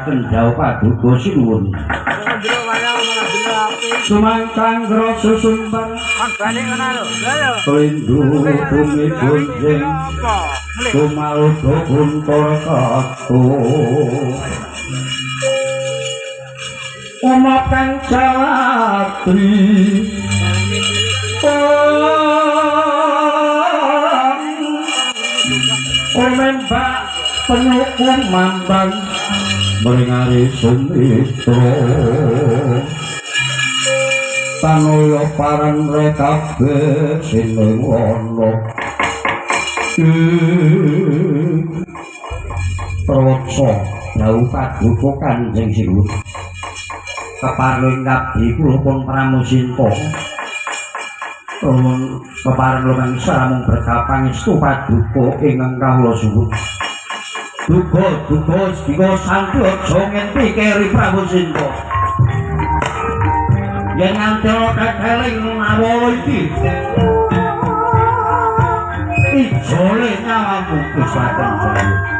Kendhau paduka sinuwun. Sumangkang gro susumbar Kelindu bumi bunjing Kumaldo buntor katu Umakan jalatri Omembak penuh mambang Meringari sumitra Tanoyo parang rekabe sining wono Protso jauh paduka Kanjeng Sinuwun kepareng ngabdi kula pun pramusinta kepareng lumang saramung berkah pangestu paduka ingkang kawula suwun duga sedika santu aja ngenti keri pramusinta yen ngantara kekeling awala iki ijole nyawamu kusaken jaya